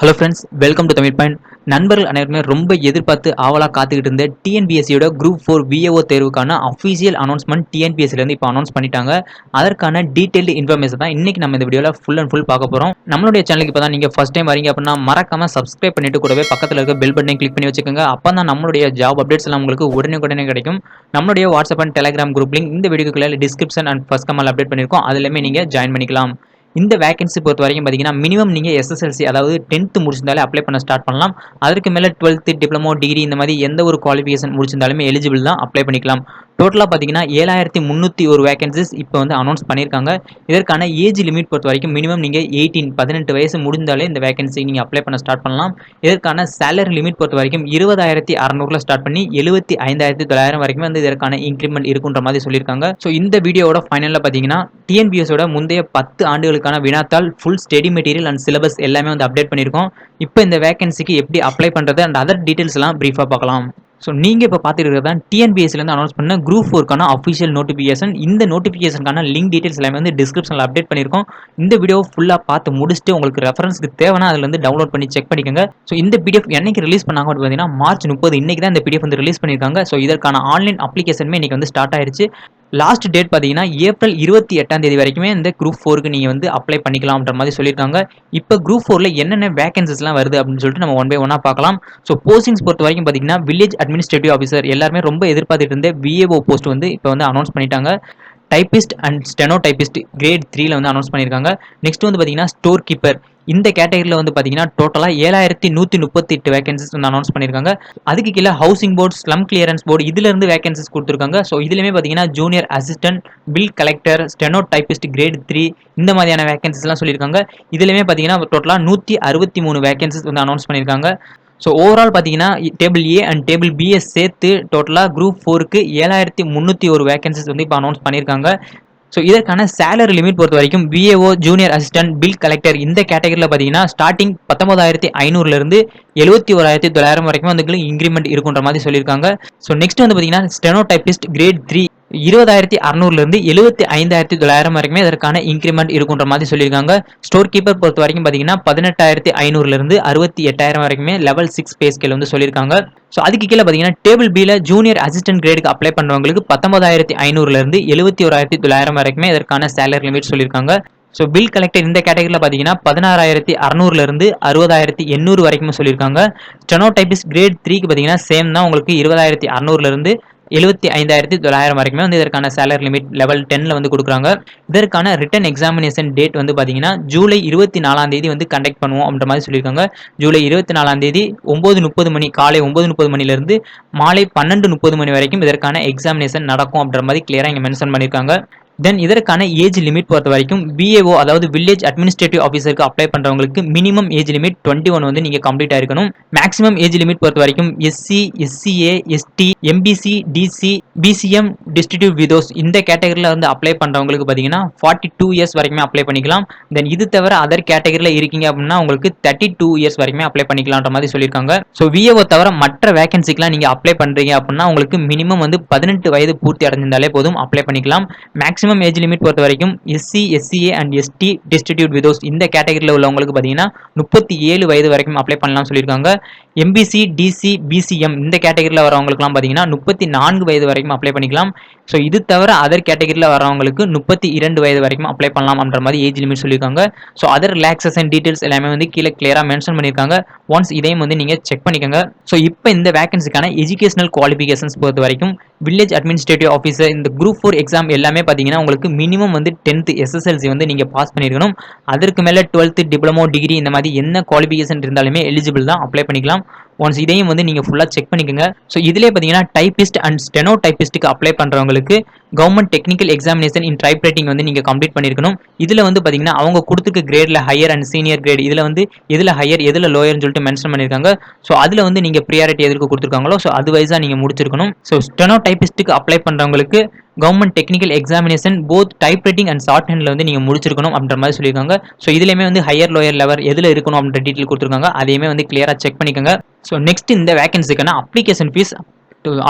Hello friends, welcome to Tamil point. நண்பர்கள் அனைவருமே ரொம்ப எதிர்பார்த்து ஆவலாக காத்துக்கிட்டு இருந்த டிஎன்பிஎஸ்சியோட குரூப் 4 விஏஓ தேர்வுக்கான அஃபீஷியல் அனௌன்ஸ்மெண்ட் டிஎன்பிஎஸ்சிலேருந்து இப்போ அனௌன்ஸ் பண்ணிட்டாங்க. அதற்கான டீட்டெயில்டு இன்ஃபர்மேஷன் தான் இன்னைக்கு நம்ம இந்த வீடியோவில் ஃபுல் அண்ட் ஃபுல் பார்க்க போகிறோம். நம்மளுடைய சேனலுக்கு இப்போ தான் நீங்கள் ஃபஸ்ட் டைம் வரீங்க அப்படின்னா மறக்காம சப்ஸ்கிரைப் பண்ணிட்டு கூடவே பக்கத்தில் இருக்க பெல் பட்டனை கிளிக் பண்ணி வச்சுக்கோங்க. அப்போ தான் நம்மளுடைய ஜாப் அப்டேட்ஸ் எல்லாம் உங்களுக்கு உடனே கிடைக்கும். நம்மளுடைய WhatsApp and Telegram group link இந்த வீடியோக்குள்ள description and first comment update பண்ணியிருக்கோம். அதுலேயுமே நீங்கள் ஜாயின் பண்ணிக்கலாம். இந்த வேகன்சி பொறுத்த வரைக்கும் பார்த்தீங்கன்னா மினிமம் நீங்கள் எஸ்எஸ்எல்சி அதாவது 10th முடிச்சிருந்தாலே அப்ளை பண்ண ஸ்டார்ட் பண்ணலாம். அதற்கு மேலே 12th டிப்ளமோ டிகிரி இந்த மாதிரி எந்த ஒரு குவாலிஃபிகேஷன் முடிச்சிருந்தாலுமே எலிஜிபிள் தான், அப்ளை பண்ணிக்கலாம். டோட்டலாக பார்த்தீங்கன்னா 7301 வேகன்சிஸ் இப்போ வந்து அனௌன்ஸ் பண்ணியிருக்காங்க. இதற்கான ஏஜ் லிமிட் பொறுத்த வரைக்கும் மினிமம் நீங்கள் 18 வயசு முடிந்தாலே இந்த வேகன்சி நீங்கள் அப்ளை பண்ண ஸ்டார்ட் பண்ணலாம். இதற்கான சேலரி லிமிட் பொறுத்த வரைக்கும் 20,600 ஸ்டார்ட் பண்ணி 75,900 வரைக்கும் வந்து இதற்கான இன்க்ரிமெண்ட் இருக்குன்ற மாதிரி சொல்லியிருக்காங்க. ஸோ இந்த வீடியோட ஃபைனலில் பார்த்தீங்கன்னா டிஎன்பிஎஸோட முந்தைய 10 ஆண்டுகளுக்கான வினாத்தாள் full study material and syllabus எல்லாமே வந்து அப்டேட் பண்ணியிருக்கோம். இப்போ இந்த வேகன்சிக்கு எப்படி அப்ளை பண்ணுறது அண்ட் அதர் டீட்டெயில்ஸ் எல்லாம் ப்ரீஃபாக பார்க்கலாம். ஸோ நீங்கள் இப்போ பார்த்துட்டு இருக்கிறது தான் டிஎன்பிஎஸ்சிலேருந்து அனௌன்ஸ் பண்ண குரூப் 4க்கான அஃபிஷியல் நோட்டிஃபிகேஷன். இந்த நோட்டிஃபிகேஷனுக்கான லிங்க் டீட்டெயில்ஸ் எல்லாமே வந்து டிஸ்கிரிப்ஷனில் அப்டேட் பண்ணியிருக்கோம். இந்த வீடியோ ஃபுல்லாக பார்த்து முடிச்சுட்டு உங்களுக்கு ரெஃபரன்ஸ்க்கு தேவைன்னா அதில் வந்து டவுன்லோட் பண்ணி செக் பண்ணிக்கோங்க. ஸோ இந்த பிடிஎஃப் என்னைக்கு ரிலீஸ் பண்ணாங்க பார்த்தீங்கன்னா மார்ச் 30 இன்னைக்கு தான் இந்த பிடிஎஃப் வந்து ரிலீஸ் பண்ணியிருக்காங்க. ஸோ இதற்கான ஆன்லைன் அப்ளிகேஷனுமே இன்னைக்கு வந்து ஸ்டார்ட் ஆயிருச்சு. லாஸ்ட் டேட் பார்த்தீங்கன்னா ஏப்ரல் 28 வரைக்குமே இந்த குரூப் 4க்கு நீங்கள் வந்து அப்ளை பண்ணிக்கலாம்ன்ற மாதிரி சொல்லியிருக்காங்க. இப்போ குரூப் 4ல என்னென்ன வேகன்சிஸ்லாம் வருது அப்படின்னு சொல்லிட்டு நம்ம ஒன் பை ஒன்னாக பார்க்கலாம். ஸோ போஸ்டிங்ஸ் பொறுத்த வரைக்கும் பார்த்தீங்கன்னா வில்லேஜ் அட்மினிஸ்ட்ரேட்டிவ் ஆஃபீஸர் எல்லாருமே ரொம்ப எதிர்பார்த்துட்டு இருந்த விஏஓ போஸ்ட் வந்து இப்போ வந்து அனௌன்ஸ் பண்ணிட்டாங்க. Typist and steno typist grade 3ல வந்து அனௌன்ஸ் பண்ணியிருக்காங்க. நெக்ஸ்ட் வந்து பார்த்தீங்கன்னா ஸ்டோர் கீப்பர் இந்த கேட்டகரியில் வந்து பார்த்தீங்கன்னா டோட்டலாக 7138 வேகன்சிஸ் வந்து அனௌன்ஸ் பண்ணியிருக்காங்க. அதுக்கு கீழே housing board, slum clearance board இதிலிருந்து வேகன்சிஸ் கொடுத்துருக்காங்க. ஸோ இதுலேயுமே பார்த்தீங்கன்னா junior assistant, bill collector, steno typist grade 3 இந்த மாதிரியான வேகன்சிஸ்லாம் சொல்லியிருக்காங்க. இதுலேயுமே பார்த்தீங்கன்னா டோட்டலாக 163 வேகன்சிஸ் வந்து அனௌன்ஸ் பண்ணியிருக்காங்க. ஸோ ஓவரால் பார்த்தீங்கன்னா table A and table B's சேர்த்து டோட்டலாக குரூப் 4க்கு 7301 வேகன்சிஸ் வந்து இப்போ அனௌன்ஸ் பண்ணியிருக்காங்க. ஸோ இதற்கான சேலரி லிமிட் பொறுத்த வரைக்கும் PAO, junior assistant, bill collector இந்த கேட்டகரியில் பார்த்தீங்கன்னா ஸ்டார்டிங் 19,500லேருந்து 71,900 வரைக்கும் வந்து இன்க்ரிமெண்ட் இருக்குன்ற மாதிரி சொல்லியிருக்காங்க. ஸோ நெக்ஸ்ட் வந்து பார்த்தீங்கன்னா ஸ்டெனோ டைபிஸ்ட் கிரேட் 3 20,600லேருந்து 75,900 வரைக்குமே இதற்கான இன்க்ரிமெண்ட் இருக்குன்ற மாதிரி சொல்லியிருக்காங்க. ஸ்டோர் கீப்பர் பொறுத்த வரைக்கும் பார்த்தீங்கன்னா 18,500லேருந்து 68,000 வரைக்குமே லெவல் 6 பே ஸ்கேல் வந்து சொல்லியிருக்காங்க. ஸோ அதுக்கு கீழே பார்த்தீங்கன்னா டேபிள் பியில் ஜூனியர் அசிஸ்டன்ட் கிரேடுக்கு அப்ளை பண்ணுறவங்களுக்கு 19,500லேருந்து 71,900 வரைக்குமே இதற்கான சேலரி லிமிட் சொல்லியிருக்காங்க. ஸோ பில் கலெக்டர் இந்த கேட்டகரியில் பார்த்தீங்கன்னா 16,600லேருந்து 60,800 வரைக்கும் சொல்லியிருக்காங்க. ஸ்டெனோ டைபிஸ்ட் கிரேட் 3க்கு பார்த்தீங்கன்னா சேம் தான், உங்களுக்கு 20,600லேருந்து 75,900 வரைக்குமே வந்து இதற்கான சேலரி லிமிட் லெவல் 10ல வந்து கொடுக்குறாங்க. இதற்கான ரிட்டன் எக்ஸாமினேஷன் டேட் வந்து பார்த்தீங்கன்னா ஜூலை 24 வந்து கண்டக்ட் பண்ணுவோம் அப்படின்ற மாதிரி சொல்லியிருக்காங்க. ஜூலை 24 9:30 மணி, காலை 9:30 மணிலேருந்து மாலை 12:30 மணி வரைக்கும் இதற்கான எக்ஸாமினேஷன் நடக்கும் அப்படின்ற மாதிரி கிளியராக இங்கே மென்ஷன் பண்ணியிருக்காங்க. தென் இதற்கான ஏஜ் லிமிட் பொறுத்த வரைக்கும் பிஏஓ அதாவது வில்லேஜ் அட்மினிஸ்ட்ரேட்டிவ் ஆஃபீஸருக்கு அப்ளை பண்ணுறவங்களுக்கு மினிமம் ஏஜ் லிமிட் 21 வந்து நீங்கள் கம்ப்ளீட் ஆயிருக்கணும். மேக்ஸிமம் ஏஜ் லிமிட் பொறுத்த வரைக்கும் SC, SCA, ST, MBC, DC, BCM, destitute widows இந்த கேட்டகரியில் வந்து அப்ளை பண்ணுறவங்களுக்கு பார்த்தீங்கன்னா 42 இயர்ஸ் வரைக்குமே அப்ளை பண்ணிக்கலாம். தென் இது தவிர அதர் கேட்டகரியில் இருக்கீங்க அப்படின்னா உங்களுக்கு 32 இயர்ஸ் வரைக்குமே அப்ளை பண்ணிக்கலான்ற மாதிரி சொல்லியிருக்காங்க. ஸோ விஏஓ தவிர மற்ற வேகன்சிக்கெலாம் நீங்கள் அப்ளை பண்ணுறீங்க அப்படின்னா உங்களுக்கு மினிமம் வந்து 18 வயது பூர்த்தி அடைஞ்சிருந்தாலே போதும், அப்ளை பண்ணிக்கலாம். மேக்ஸிமம் ஏஜ் லிமிட் பொறுத்த வரைக்கும் SC, SCA and ST, destitute widows இந்த கேட்டகரியில் உள்ளவங்களுக்கு பார்த்தீங்கன்னா 37 வயது வரைக்கும் அப்ளை பண்ணலாம் சொல்லியிருக்காங்க. எம்பிசி, டிசி, பிசிஎம் இந்த கேட்டகரியில் வரவங்களுக்குலாம் பார்த்தீங்கன்னா 34 வயது வரைக்கும் அப்ளை பண்ணிக்கலாம். ஸோ இது தவிர அதர் கேட்டகரியில் வரவங்களுக்கு 32 வயது வரைக்கும் அப்ளை பண்ணலாம் அப்படின்ற மாதிரி ஏஜ் லிமிட் சொல்லியிருக்காங்க. ஸோ அதர் ரிலாக்ஸேஷன் டீட்டெயில்ஸ் எல்லாமே வந்து கீழே கிளியராக மென்ஷன் பண்ணியிருக்காங்க. ஒன்ஸ் இதையும் வந்து நீங்கள் செக் பண்ணிக்கோங்க. ஸோ இப்போ இந்த வேகன்சிக்கான எஜுகேஷனல் குவாலிஃபிகேஷன்ஸ் பொறுத்த வரைக்கும் வில்லேஜ் அட்மினிஸ்ட்ரேட்டிவ் ஆஃபீஸர் இந்த குரூப் 4 எக்ஸாம் எல்லாமே பார்த்தீங்கன்னா உங்களுக்கு மினிமம் வந்து 10th எஸ்எஸ்எல்சி வந்து நீங்கள் பாஸ் பண்ணியிருக்கணும். அதற்கு மேலே 12th டிப்ளமோ டிகிரி இந்த மாதிரி என்ன குவாலிஃபிகேஷன் இருந்தாலுமே எலிஜிபிள் தான், அப்ளை பண்ணிக்கலாம். ஒன்ஸ் இதையும் வந்து நீங்கள் ஃபுல்லாக செக் பண்ணிக்கோங்க. ஸோ இதிலே பார்த்தீங்கன்னா டைபிஸ்ட் அண்ட் ஸ்டெனோ டைபிஸ்ட்டுக்கு அப்ளை பண்ணுறவங்களுக்கு கவர்மெண்ட் டெக்னிக்கல் எக்ஸாமினேஷன் இன் டைப் ரைட்டிங் வந்து நீங்கள் கம்ப்ளீட் பண்ணியிருக்கணும். இதில் வந்து பார்த்தீங்கன்னா அவங்க கொடுத்துருக்க கிரேடில் ஹையர் அண்ட் சீனியர் கிரேட் இதில் வந்து எதில் ஹையர் எதில் லோயர்னு சொல்லிட்டு மென்ஷன் பண்ணியிருக்காங்க. ஸோ அதில் வந்து நீங்கள் ப்ரியாரிட்டி எதுக்கு கொடுத்துருக்காங்களோ ஸோ அது வைஸாக நீங்கள் முடிச்சிருக்கணும். ஸோ ஸ்டெனோ டைபிஸ்ட்டுக்கு அப்ளை பண்ணுறவங்களுக்கு government technical examination both type writing and short handle வந்து நீங்கள் முடிச்சிருக்கணும் அப்படின்ற மாதிரி சொல்லியிருக்காங்க. ஸோ இதுலேயுமே வந்து ஹையர் லோயர் லெவல் எதில் இருக்கணும் அப்படின்ற டீட்டெயில் கொடுத்துருக்காங்க. அதையுமே வந்து கிளியராக செக் பண்ணிக்கோங்க. ஸோ நெக்ஸ்ட் இந்த வேகன்சிக்கான அப்ளிகேஷன் ஃபீஸ்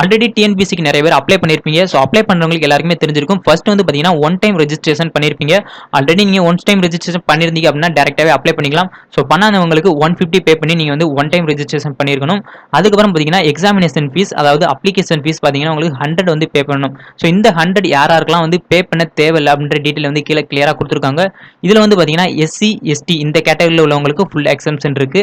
ஆல்ரெடி டிஎன்பிசிக்கு நிறைய பேர் அப்ளை பண்ணியிருப்பீங்க. ஸோ அப்ளை பண்ணுறவங்களுக்கு எல்லாருக்குமே தெரிஞ்சிருக்கும். ஃபர்ஸ்ட் வந்து பார்த்தீங்கன்னா ஒன் டைம் ரெஜிஸ்ட்ரேஷன் பண்ணியிருப்பீங்க. ஆல்ரெடி நீங்கள் ஒன் டைம் ரெஜிஸ்ட்ரேஷன் பண்ணியிருந்தீங்க அப்படின்னா டேரெக்டாகவே அப்ளை பண்ணிக்கலாம். ஸோ பண்ணாதவங்களுக்கு 150 பே பண்ணி நீங்கள் வந்து ஒன் டைம் ரெஜிஸ்ட்ரேஷன் பண்ணியிருக்கணும். அதுக்கப்புறம் பார்த்தீங்கன்னா எக்ஸாமினேஷன் ஃபீஸ், அதாவது அப்ளிகேஷன் ஃபீஸ் பார்த்தீங்கன்னா உங்களுக்கு 100 வந்து பே பண்ணணும். ஸோ இந்த 100 யாராருக்கெல்லாம் வந்து பே பண்ண தேவையில்லை அப்படின்ற டீட்டெயில் வந்து கீழே கிளியராக கொடுத்துருக்காங்க. இதில் வந்து பார்த்தீங்கன்னா எஸ்சி எஸ்டி இந்த கேட்டகரியில் உள்ளவங்களுக்கு ஃபுல் எக்ஸம்ஷன் இருக்கு.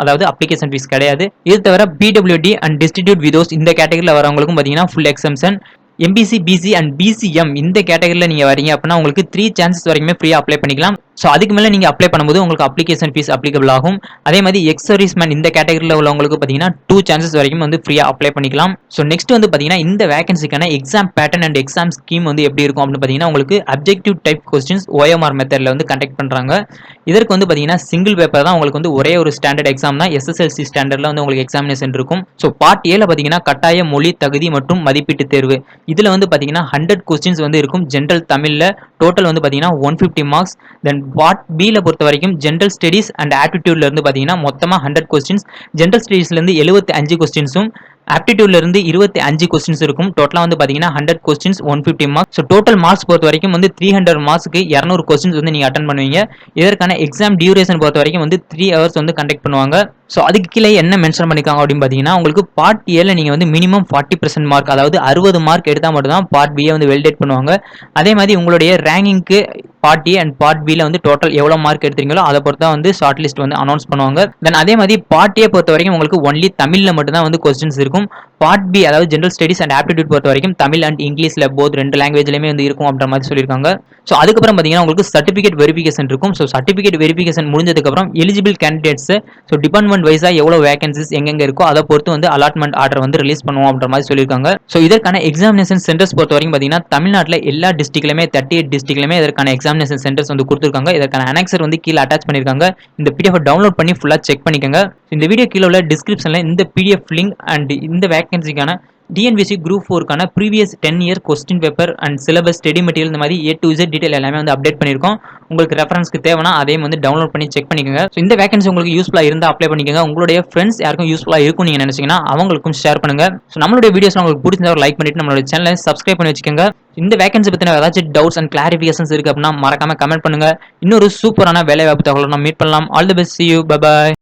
அதாவது அப்ளிகேஷன் ஃபீஸ் கிடையாது. இது தவிர பிடபிள்யூடி அண்ட் டிஸ்ட்ரிபியூட் விதோஸ் இந்த கேட்டகரியில் வரவங்களுக்கும் பார்த்தீங்கன்னா full exemption. MBC BC and BCM இந்த கேட்டகரியில் நீங்கள் வரீங்க அப்படின்னா உங்களுக்கு 3 சான்சஸ் வரைக்குமே ஃப்ரீயாக அப்ளை பண்ணிக்கலாம். ஸோ அதுக்கு மேலே நீங்கள் அப்ளை பண்ணும்போது உங்களுக்கு அப்ளிகேஷன் ஃபீஸ் அப்ளிகபிள் ஆகும். அதே மாதிரி எக்ஸ் சர்வீஸ்மேன் இந்த கேட்டகரியில் உள்ளவங்களுக்கு பார்த்தீங்கன்னா 2 சான்சஸ் வரைக்கும் வந்து ஃப்ரீயாக அப்ளை பண்ணிக்கலாம். ஸோ நெக்ஸ்ட் வந்து பார்த்தீங்கன்னா இந்த வேகன்சிக்கான exam pattern and exam scheme வந்து எப்படி இருக்கும் அப்படின்னு பார்த்தீங்கன்னா உங்களுக்கு அப்ஜெக்டிவ் டைப் கொஸ்டின்ஸ் OMR மெத்தடில் வந்து கண்டக்ட் பண்ணுறாங்க. இதற்கு வந்து பார்த்தீங்கன்னா சிங்கிள் பேப்பர் தான் உங்களுக்கு வந்து ஒரே ஒரு ஸ்டாண்டர்ட் எக்ஸாம் தான், SSLC ஸ்டாண்டர்டில் வந்து உங்களுக்கு எக்ஸாமினேஷன் இருக்கும். ஸோ பார்ட் ஏல பார்த்தீங்கன்னா கட்டாய மொழி தகுதி மற்றும் மதிப்பீட்டு தேர்வு. இதில் வந்து பார்த்தீங்கன்னா 100 கொஸ்டின்ஸ் வந்து இருக்கும். ஜென்ரல் தமிழில் டோட்டல் வந்து பார்த்தீங்கன்னா 150 மார்க்ஸ். தென் பார்ட் பியில் பொறுத்த வரைக்கும் ஜென்ரல் ஸ்டடீஸ் அண்ட் ஆப்டிடியூட்ல இருந்து பார்த்தீங்கன்னா மொத்தமாக 100 கொஸ்டின்ஸ். ஜென்ரல் ஸ்டடீஸ்லேருந்து 75 கொஸ்டின்ஸும் ஆப்டிடியூட்ல இருந்து 25 கொஸ்டின்ஸ் இருக்கும். டோட்டலாக வந்து பார்த்தீங்கன்னா 100 questions 150 marks. So total marks பொறுத்த வரைக்கும் வந்து 300 மார்க்ஸ்க்கு 200 கொஸ்டின்ஸ் வந்து நீங்கள் அட்டன் பண்ணுவீங்க. இதற்கான எக்ஸாம் டியூரேஷன் பொறுத்த வரைக்கும் வந்து 3 hours வந்து கண்டக்ட் பண்ணுவாங்க. ஸோ அதுக்கு கீழே என்ன மென்ஷன் பண்ணிக்காங்க அப்படின்னு பார்த்தீங்கன்னா உங்களுக்கு பார்ட் ஏல நீங்கள் வந்து மினிமம் 40% மார்க், அதாவது 60 மார்க் எடுத்தால் மட்டும்தான் பார்ட் பியை வந்து வெலிடேட் பண்ணுவாங்க. அதே மாதிரி உங்களுடைய ரேங்கிங்க்கு பார்ட் ஏ அண்ட் பார்ட் பியில் வந்து டோட்டல் எவ்வளோ மார்க் எடுத்தீங்களோ அதை பொறுத்து தான் வந்து ஷார்ட் லிஸ்ட் வந்து அனௌன்ஸ் பண்ணுவாங்க. தென் அதே மாதிரி பார்ட் ஏ பொறுத்த வரைக்கும் உங்களுக்கு ஒன்லி தமிழில் மட்டும்தான் வந்து கொஸ்டின்ஸ் இருக்கும். பார்ட் பி அதாவது ஜென்ரல் ஸ்டடீஸ் அண்ட் ஆப்டிடியூட் பொறுத்த வரைக்கும் தமிழ் அண்ட் இங்கிலீஷில் போத் 2 லாங்குவேஜ்லையுமே வந்து இருக்கும் அப்படின்ற மாதிரி சொல்லியிருக்காங்க. ஸோ அதுக்கப்புறம் பார்த்தீங்கன்னா உங்களுக்கு சர்டிஃபிகேட் வெரிஃபிகேஷன் இருக்கும். ஸோ சர்டிஃபிகேட் வெரிஃபிகேஷன் முடிஞ்சதுக்கப்புறம் எலிஜிபிள் கேண்டிடேட்ஸ் ஸோ டிபார்ட்மெண்ட் வைஸாக எவ்வளோ வேகன்சிஸ் எங்கெங்க இருக்கோ அதை பொறுத்து வந்து அலாட்மெண்ட் ஆர்டர் வந்து ரிலீஸ் பண்ணுவோம் அப்படின்ற மாதிரி சொல்லியிருக்காங்க. ஸோ இதற்கான எக்ஸாமினேஷன் சென்டர்ஸ் பொறுத்த வரைக்கும் பார்த்தீங்கன்னா தமிழ்நாட்டில் எல்லா டிஸ்ட்ரிக்ட்லையுமே 38 டிஸ்ட்ரிக்ட்லையுமே இதற்கான எக்ஸாமினேஷன் சென்டர்ஸ் வந்து கொடுத்துருக்காங்க. இதற்கான அனெக்சர் வந்து கீழே அட்டாச் பண்ணியிருக்காங்க. இந்த PDF டவுன்லோட் பண்ணி ஃபுல்லாக செக் பண்ணிக்கோங்க. இந்த வீடியோ கீழே உள்ள டிஸ்கிரிப்ஷனில் இந்த PDF லிங்க் அண்ட் இந்த வேகன்சிக்கான டிஎன்பிஎஸ்சி குரூப் 4க்கான previous 10 year question paper and syllabus study material இந்த மாதிரி A to Z டீடைல் எல்லாமே வந்து அப்டேட் பண்ணியிருக்கோம். உங்களுக்கு ரெஃபரன்ஸ்க்கு தேவைன்னா அதையும் வந்து டவுன்லோட் பண்ணி செக் பண்ணிக்கோங்க. ஸோ இந்த வேகன்சி உங்களுக்கு யூஸ்ஃபுல்லாக இருந்தால் அப்ளை பண்ணிக்கோங்க. உங்களுடைய ஃப்ரெண்ட்ஸ் யாருக்கும் யூஸ்ஃபுல்லாக இருக்கும் நீங்கள் நினைச்சீங்கன்னா அவங்களுக்கும் ஷேர் பண்ணுங்க. ஸோ நம்மளுடைய வீடியோஸ் உங்களுக்கு பிடிச்சிருந்தா ஒரு லைக் பண்ணிட்டு நம்மளோட சேனலை சப்ஸ்கிரைப் பண்ணி வச்சுக்கோங்க. இந்த வேகன்சி பற்றின ஏதாச்சும் டவுட்ஸ் அண்ட் கிளாரிஃபிகேஷன்ஸ் இருக்குது அப்படின்னா மறக்காம கமெண்ட் பண்ணுங்க. இன்னொரு சூப்பரான வேலைவாய்ப்பு தகவலை நம்ம மீட் பண்ணலாம். All the best, see you, bye bye.